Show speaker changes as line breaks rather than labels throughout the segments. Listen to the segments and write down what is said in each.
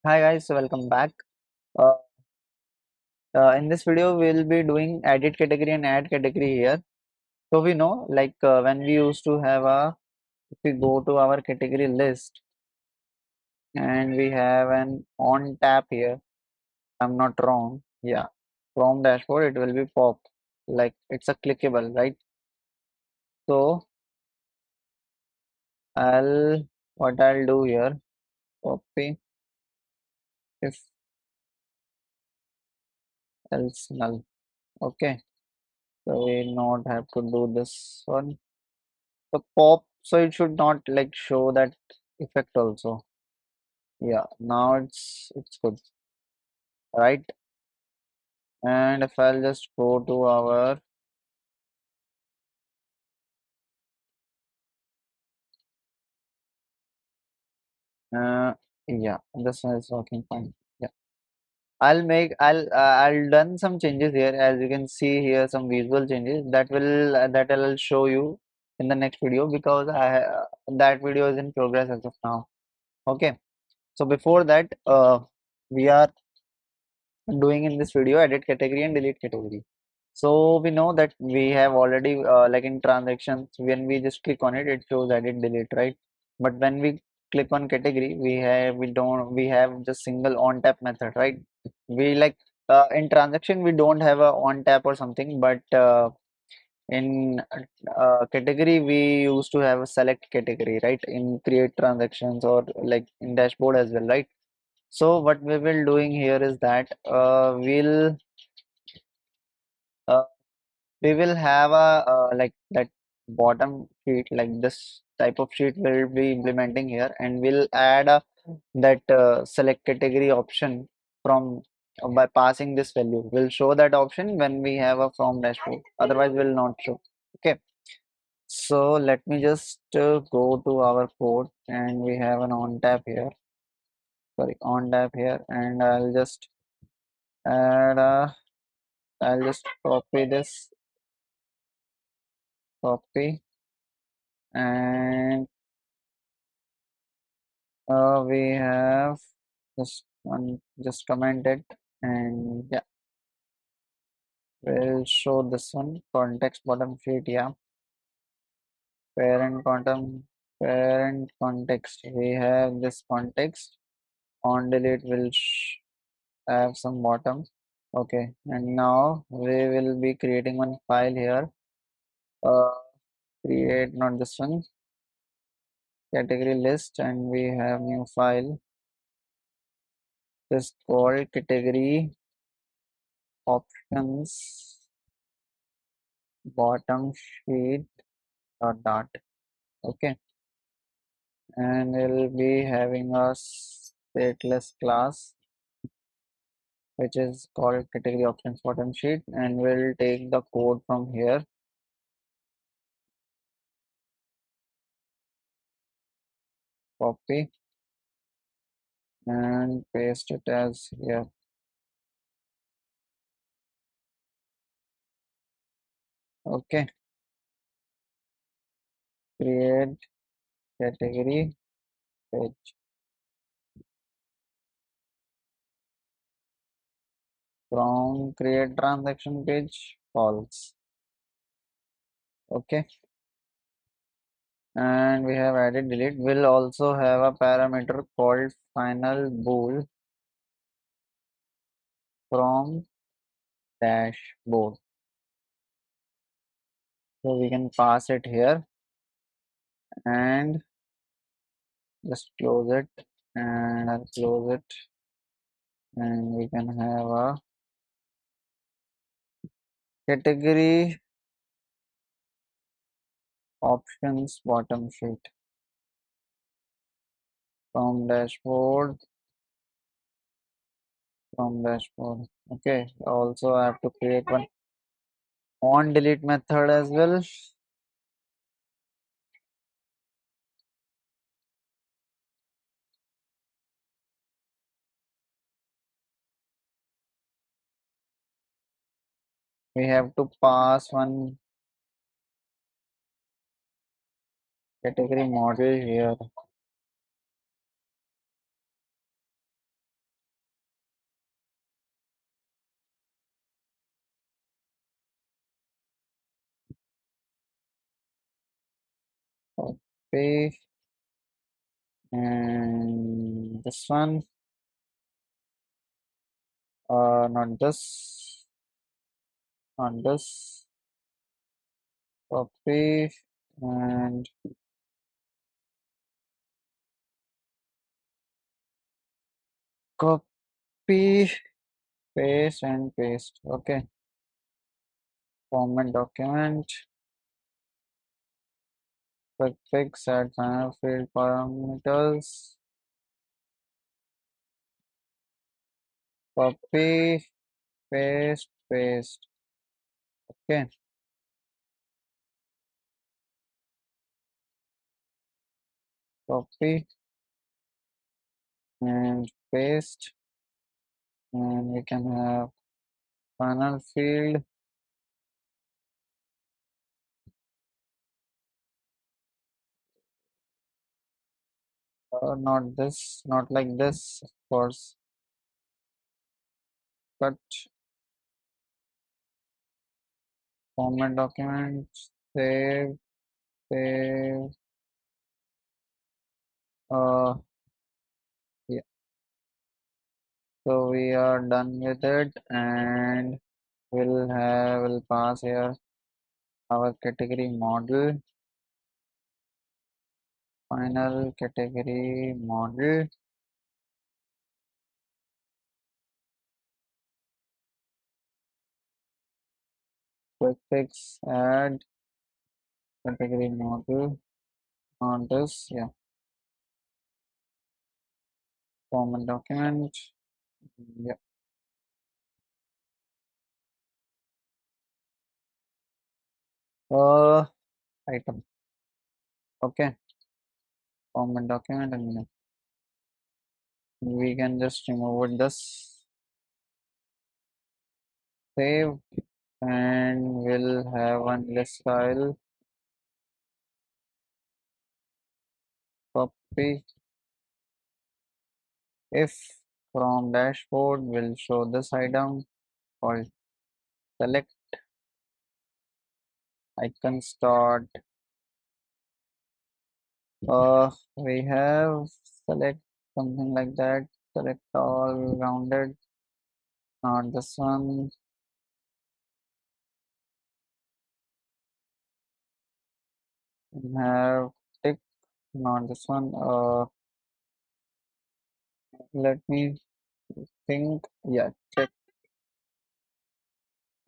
Hi guys, welcome back. Uh, in this video, we'll be doing edit category and add category here. So we know, when we used to have if we go to our category list and we have an on tap here, I'm not wrong. Yeah, from dashboard it will be pop, like it's a clickable, right? So what I'll do here, copy if else null. Okay, so we not have to do this one. The pop, so it should not like show that effect also. Yeah, now it's good, right? And if I'll just go to our uh yeah, this one is working fine. Yeah, I'll done some changes here. As you can see here, some visual changes that I'll show you in the next video because that video is in progress as of now. Okay, so before that, we are doing in this video edit category and delete category. So we know that we have already like in transactions, when we just click on it, it shows edit delete, right? But when we click on category, we have just single on tap method, right? We like in transaction we don't have a on tap or something, but in category we used to have a select category, right? In create transactions or like in dashboard as well, right? So what we will doing here is that uh, we will have a like that bottom sheet, like this type of sheet we'll be implementing here, and we'll add that select category option from by passing this value. We'll show that option when we have a from dashboard, otherwise will not show. Okay, so let me just go to our code, and we have an on tap here, sorry, on tap here, and add I'll just copy this, copy, and we have just one, just comment it, and yeah, we'll show this one context bottom sheet. Yeah, parent bottom, parent context. We have this context on delete will have some bottom. Okay, and now we will be creating one file here. Uh, create not this one, category list, and we have new file. This called category options bottom sheet dot. Okay, and we'll be having a stateless class which is called category options bottom sheet, and we'll take the code from here, copy, and paste it as here. Okay, create category page, from create transaction page false. Okay, and we have added delete. We'll also have a parameter called final bool from dashboard, so we can pass it here and just close it, and I'll close it, and we can have a category options bottom sheet from dashboard, okay. Also I have to create one on delete method as well. We have to pass one category model here. copy, and this one, not this, not this, copy, and copy, paste and paste. Okay, format document, quick fix, add final field parameters, copy, paste, paste. Okay, copy and paste, and we can have final field. Not this, not like this, of course. Cut, format document, save, save. Uh, yeah. So we are done with it, and we'll pass here our category model, final category model. Quick fix, add category model on this, yeah. Format document, yeah. Uh, Item. Okay, format document, and we can just remove this, save, and we'll have one list style, copy. If from dashboard will show this item called select icon start. We have select something like that. Select all rounded, not this one. We have tick, not this one. Let me think. Yeah, check.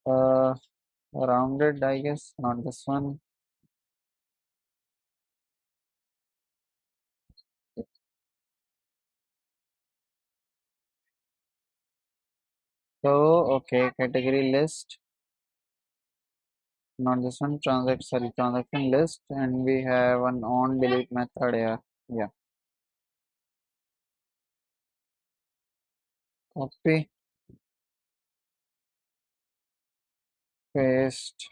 Uh, Rounded, I guess, not this one. So, okay, category list, not this one. Transaction list, and we have an on delete method here. Yeah, copy, paste.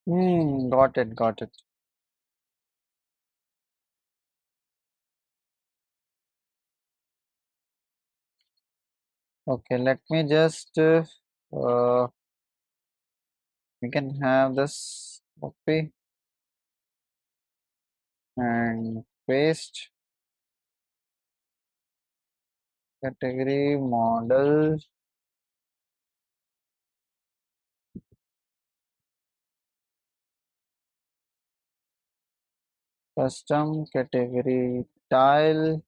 Got it, got it. Okay, let me just we can have this copy and paste category model, custom category tile,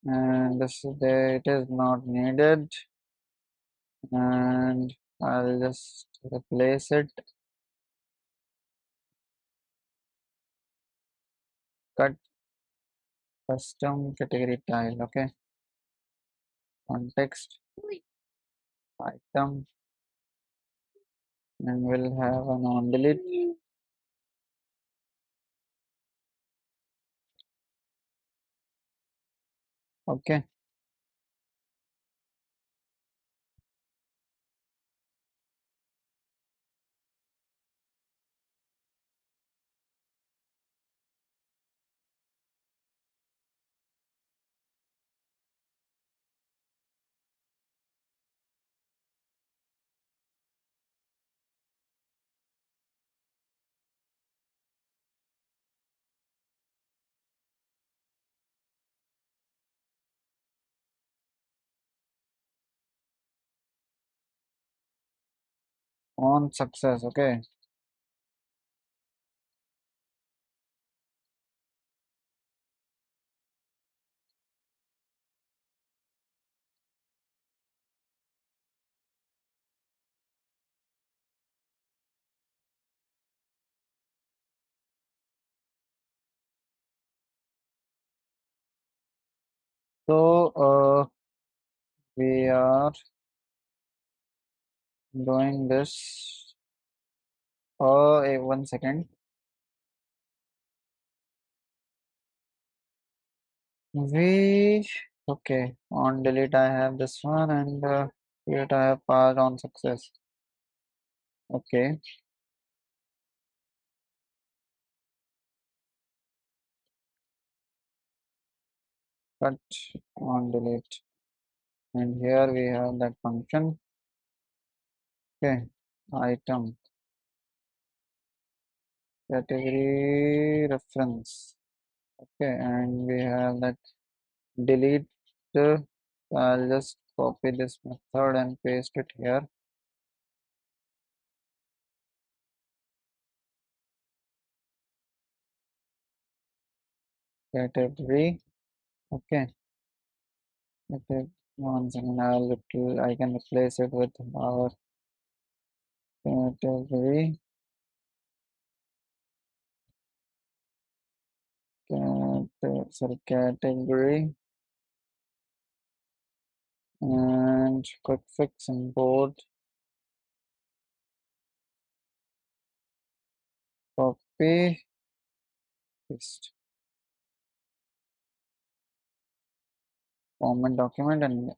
and this is the, it is not needed, and I'll just replace it. Cut custom category tile. Okay, context item, and we'll have an on delete. Okay, on success. Okay. So we are doing this. Oh, 1 second. We okay. On delete, I have this one, and create I have passed on success. Okay. Cut on delete, and here we have that function. Okay. Item category reference. Okay, and we have that delete. I'll just copy this method and paste it here. Category. Okay. Okay. Once again, I can replace it with our category. Category and quick fix import copy paste format document and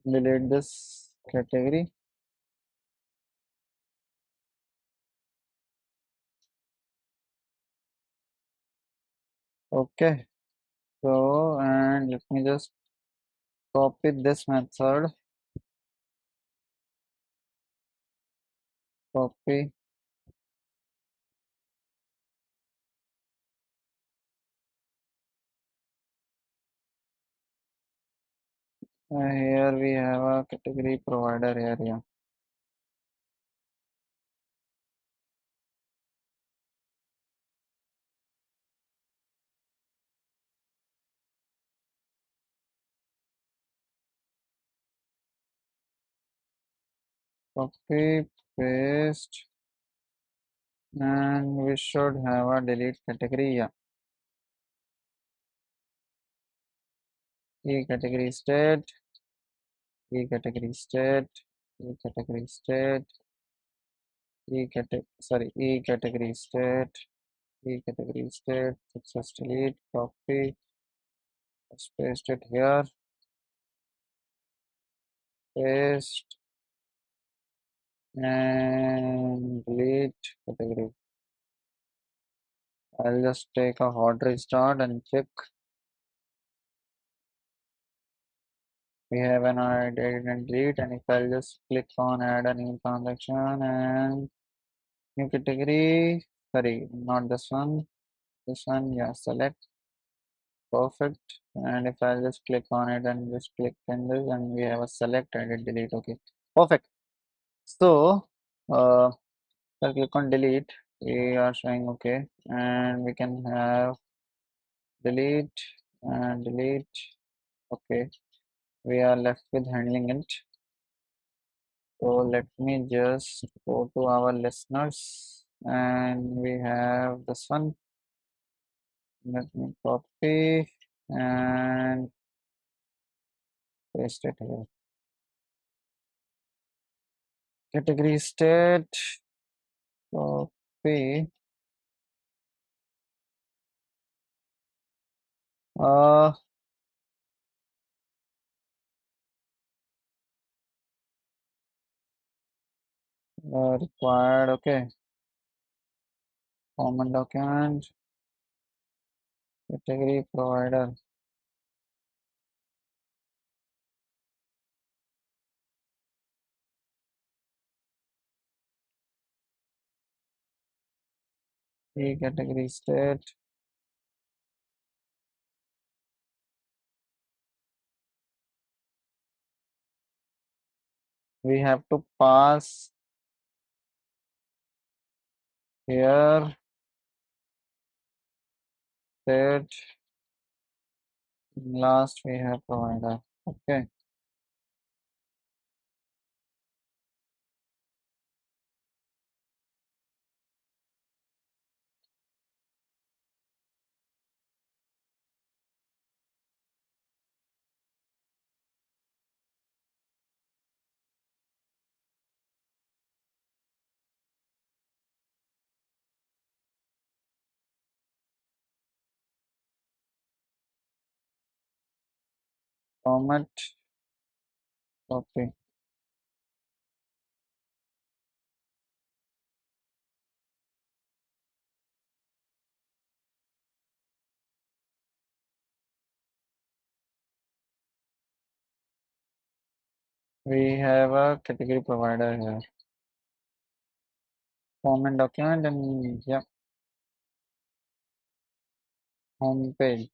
delete this category. Okay, so and let me just copy this method, copy here we have a category provider here. Yeah, copy paste and we should have a delete category. Yeah, e category state, e category state, e category state, e category state, e category state, success delete, copy, just paste it here, paste and delete category. I'll just take a hot restart and check. We have an edit and delete, and if I'll just click on add a new transaction and new category, sorry, not this one, yeah, select, perfect. And if I'll just click on it and just click on this, and we have a select, edit, delete, okay, perfect. So, if I click on delete, we are showing okay, and we can have delete and delete, okay, we are left with handling it. So let me just go to our listeners and we have this one. Let me copy and paste it here. Category state, copy. Uh, Required, okay. Common document, category provider. the category state. We have to pass here state. Last we have provider. Okay. Format. Okay. We have a category provider here. Format document and yeah, home page.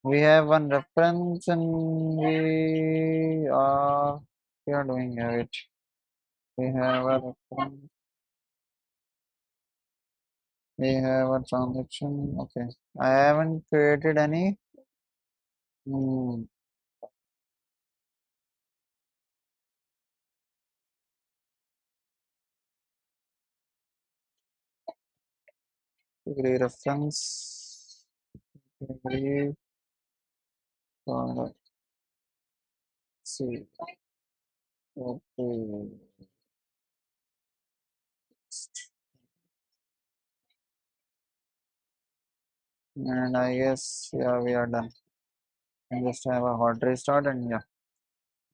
We have one reference and we are doing it. We have a reference. We have a transaction. Okay. I haven't created any. Hmm. Degree reference. Degree. Let's see. Okay. And I guess yeah we are done. And just have a hot restart and yeah.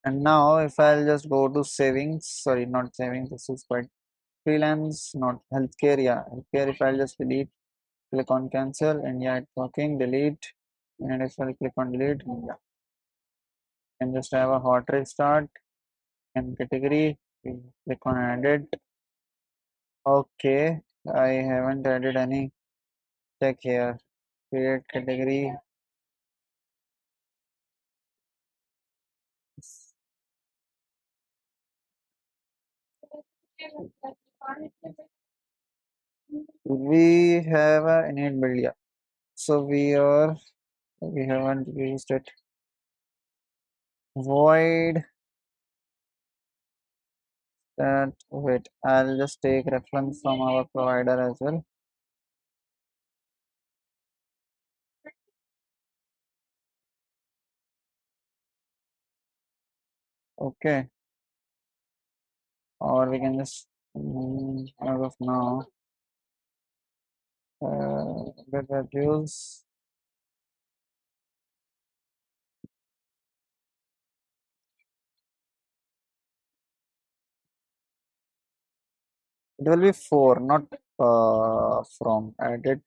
And now if I'll just go to savings, sorry, not savings, this is quite freelance, not healthcare, yeah. Healthcare if I'll just delete, click on cancel and yeah it's working, delete. And if I'll click on delete, yeah. And just have a hot restart and category, we click on edit. Okay, I haven't added any check here. Create category. We have a init build, yeah. So we haven't used it. Void that wait. I'll just take reference from our provider as well. Okay. Or we can just as of now get values. It will be 4, not from added.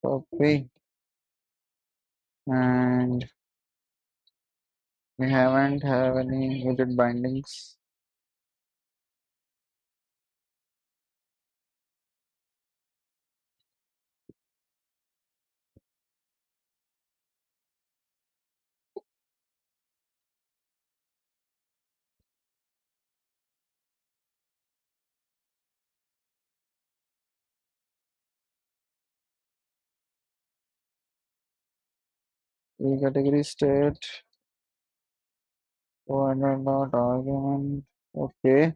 Copy and we haven't have any widget bindings. We category state provider dot argument. Okay.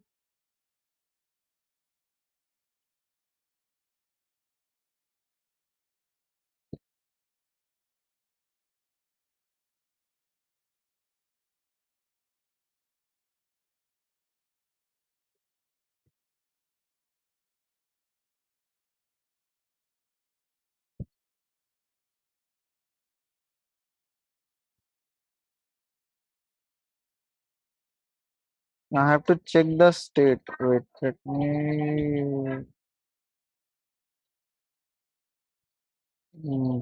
I have to check the state. Wait, let me. Hmm.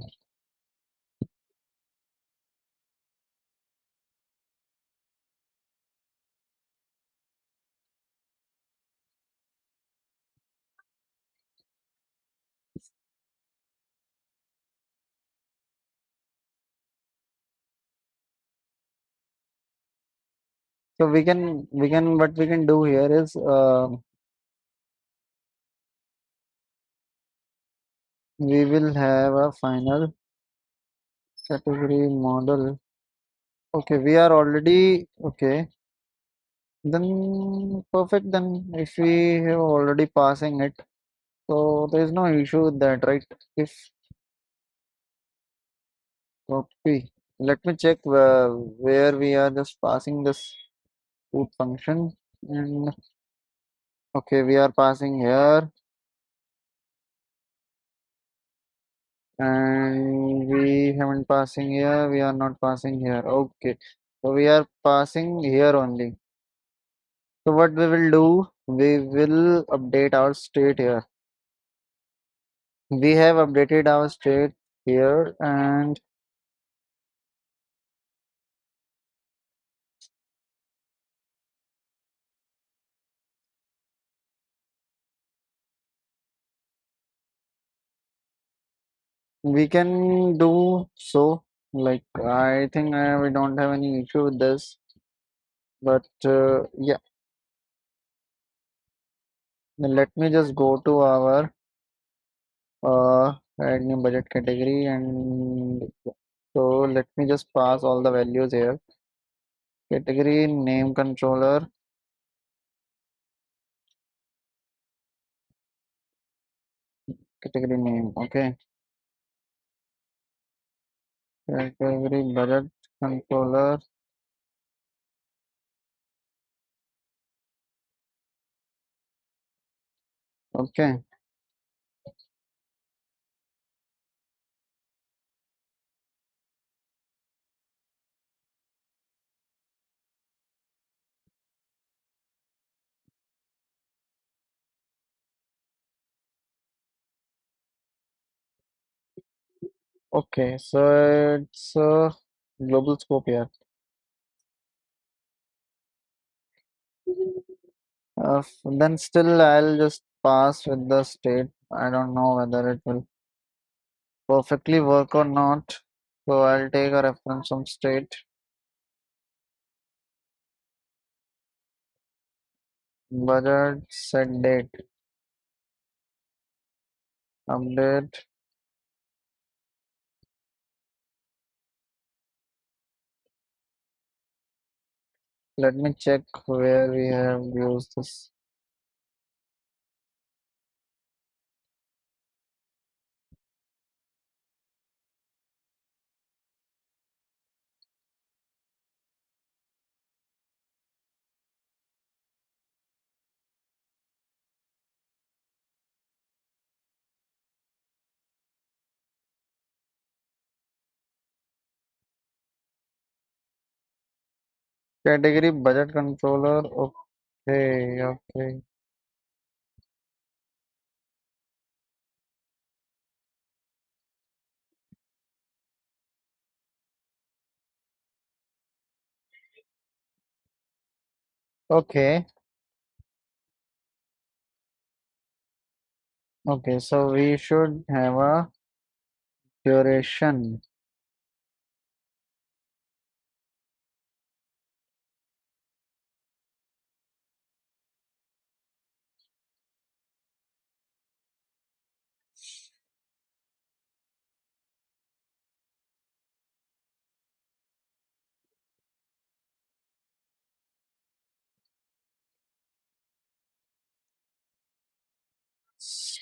So what we can do here is we will have a final category model. Okay, we are already okay. Then perfect. Then if we have already passing it, so there is no issue with that, right? If copy, let me check where we are just passing this root function, and okay, we are passing here, and we haven't passing here. We are not passing here. Okay, so we are passing here only. So what we will do, we will update our state here. We have updated our state here, and we can do so. Like I think we don't have any issue with this, but yeah, let me just go to our add new budget category, and so let me just pass all the values here. Category name controller, category name. Okay, category budget controller. Okay, okay. So it's global scope here. Then still I'll just pass with the state. I don't know whether it will perfectly work or not. So I'll take a reference from state. Budget set date update. Let me check where we have used this. Category budget controller. Okay, okay. Okay, okay. So we should have a duration.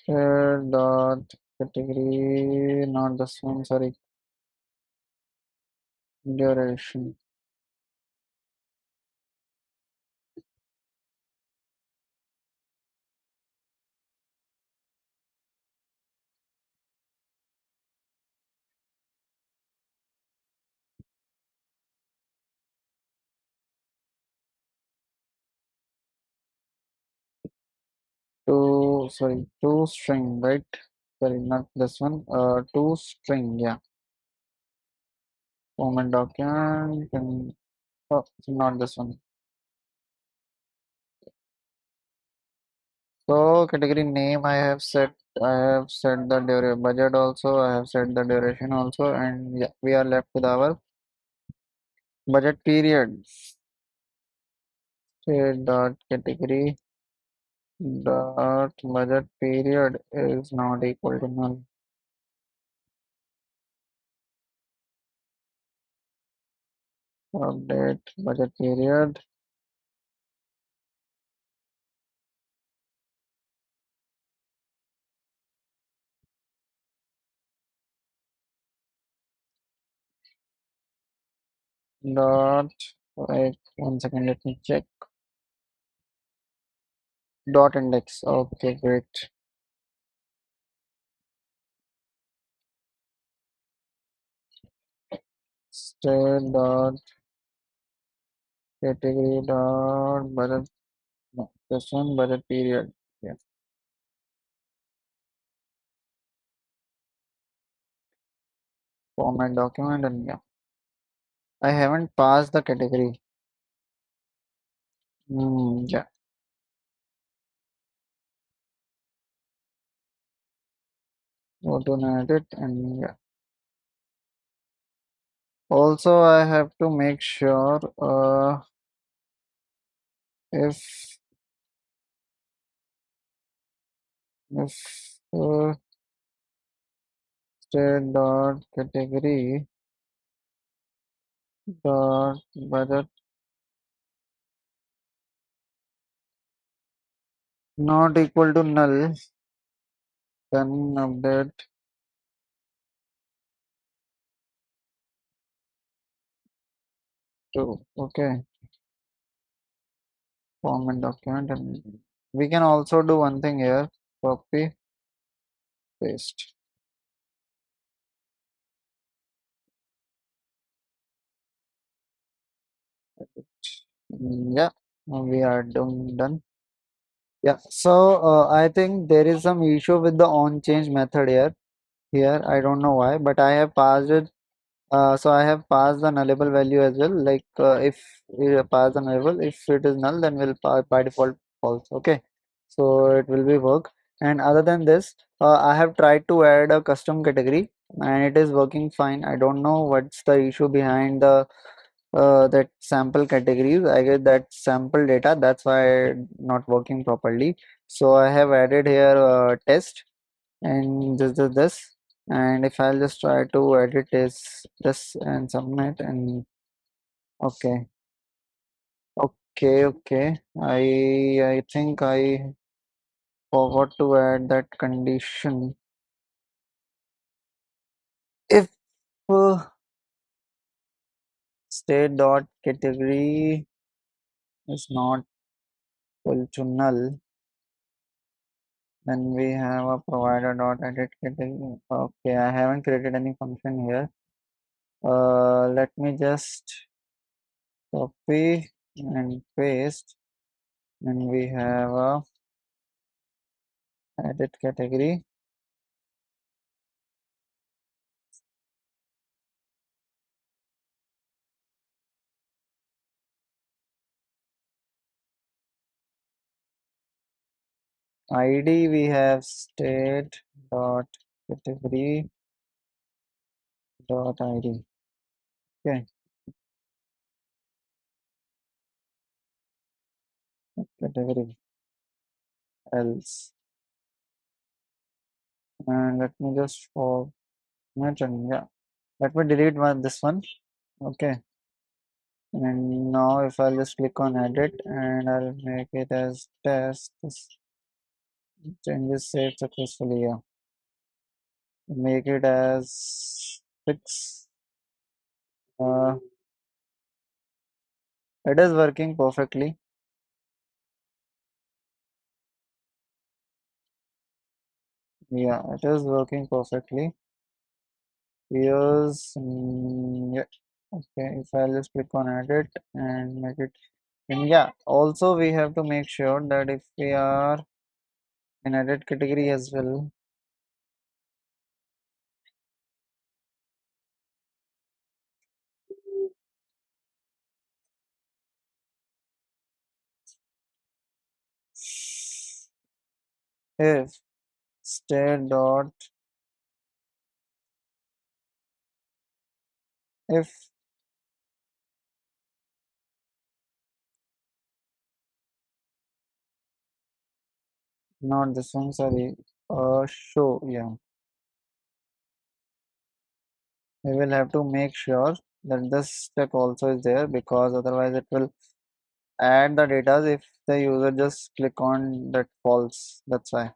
Dot category, not this one, sorry. Duration. to string, right? Sorry, not this one. To string, yeah. Format document and oh, not this one. So category name I have set the budget also, I have set the duration also, and yeah, we are left with our budget period. State dot category dot budget period is not equal to null. Update budget period dot wait 1 second, let me check. Dot index. Okay, great. State dot category dot budget, no, this one budget period. Yeah. Format document and yeah. I haven't passed the category. Yeah. Go to edit and yeah. Also, I have to make sure if if state dot category dot budget not equal to null, then update to okay format document, and we can also do one thing here, copy paste. Yeah, we are done. Yeah, so I think there is some issue with the on change method here. Here, I don't know why, but I have passed it. So I have passed the nullable value as well. Like if we pass the nullable, if it is null, then we'll pass by default false. Okay, so it will be work. And other than this, I have tried to add a custom category, and it is working fine. I don't know what's the issue behind the that sample categories. I get that sample data. That's why not working properly. So I have added here test and this, and if I'll just try to edit this and submit and okay, okay, I think I forgot to add that condition. If state dot category is not equal to null, then we have a provider dot edit category. Okay, I haven't created any function here. Let me just copy and paste, and we have a edit category. ID we have state dot category dot ID. Okay, category else. And let me just format and yeah. Let me delete this one. Okay. And now if I'll just click on edit and I'll make it as test, this changes saved successfully. Yeah. Make it as 6. Uh, it is working perfectly. Yeah, it is working perfectly. Here's yeah. Okay, if I just click on edit and make it, and yeah, also we have to make sure that if we are in edit category as well. If state dot if not this one, sorry, show, yeah, we will have to make sure that this step also is there, because otherwise it will add the data if the user just click on that false. That's why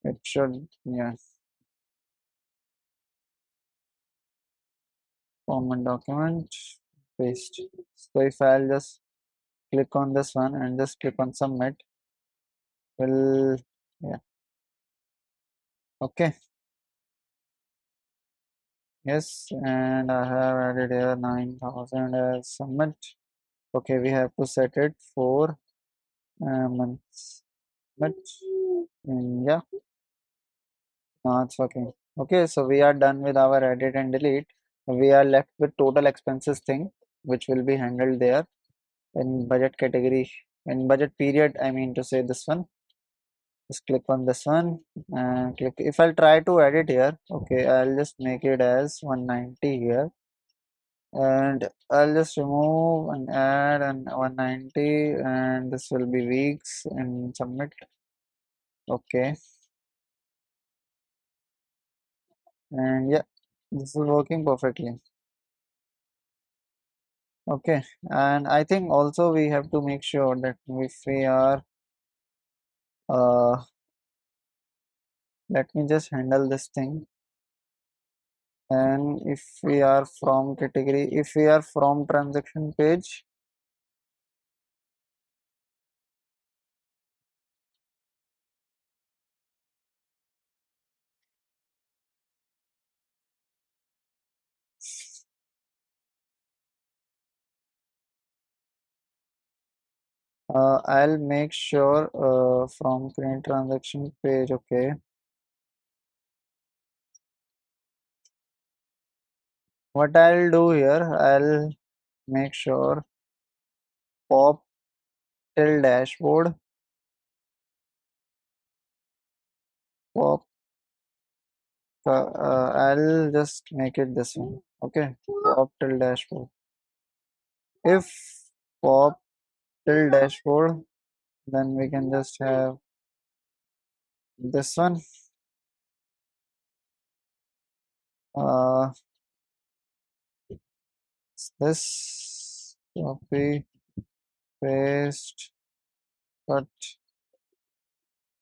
it should, yeah. Format document, paste. So if I'll just click on this one and just click on submit, will, yeah, okay, yes, and I have added here 9,000 as submit. Okay, we have to set it for months. But yeah, now it's working. Okay, so we are done with our edit and delete. We are left with total expenses thing, which will be handled there in budget category, in budget period. I mean to say this one. Just click on this one and click. If I'll try to edit here, okay, I'll just make it as 190 here, and I'll just remove and add and 190, and this will be weeks and submit. Okay, and yeah, this is working perfectly. Okay, and I think also we have to make sure that if we are let me just handle this thing. And if we are from category, if we are from transaction page, I'll make sure from create transaction page. Okay, what I'll do here, I'll make sure pop till dashboard, pop. I'll just make it this one. Okay, pop till dashboard. If pop till dashboard, then we can just have this one. Uh, this copy paste, cut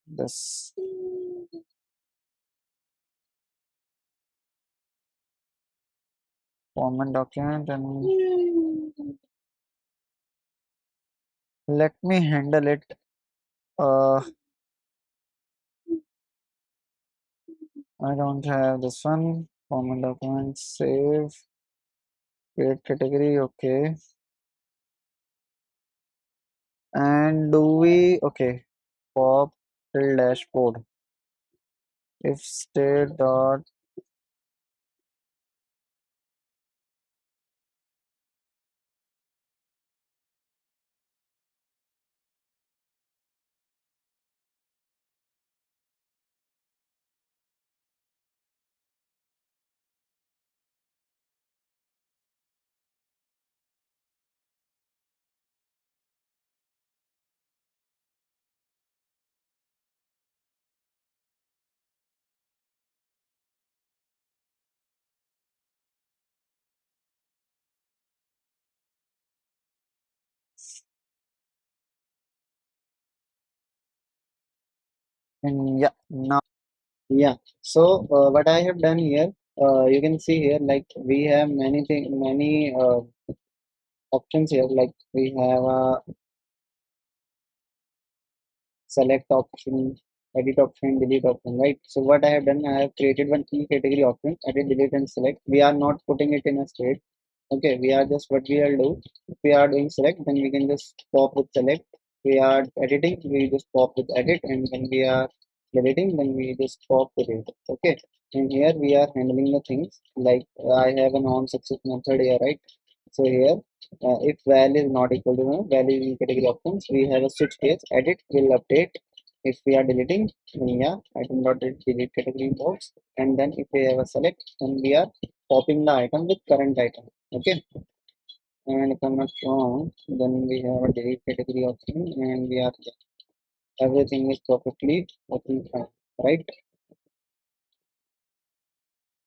this format document, and let me handle it. Uh, I don't have this one. Format document, save, create category. Okay, and do we, okay, pop till dashboard. If state dot, and yeah, now, yeah. So what I have done here, you can see here, like we have many options here. Like we have a select option, edit option, delete option, right? So what I have done, I have created one key category option, edit, delete, and select. We are not putting it in a state. Okay, we are just, what we will do, if we are doing select, then we can just pop with select. we are editing, we just pop with edit, and when we are deleting, then we just pop with it. Okay, and here we are handling the things like I have an on success method here, right? So here, if val is not equal to value in category options, we have a switch case. Edit will update. If we are deleting, then yeah, item dot delete category box, and then if we have a select, then we are popping the item with current item. Okay, and if I'm not wrong, then we have a delete category option, and we are everything is perfectly working fine, right?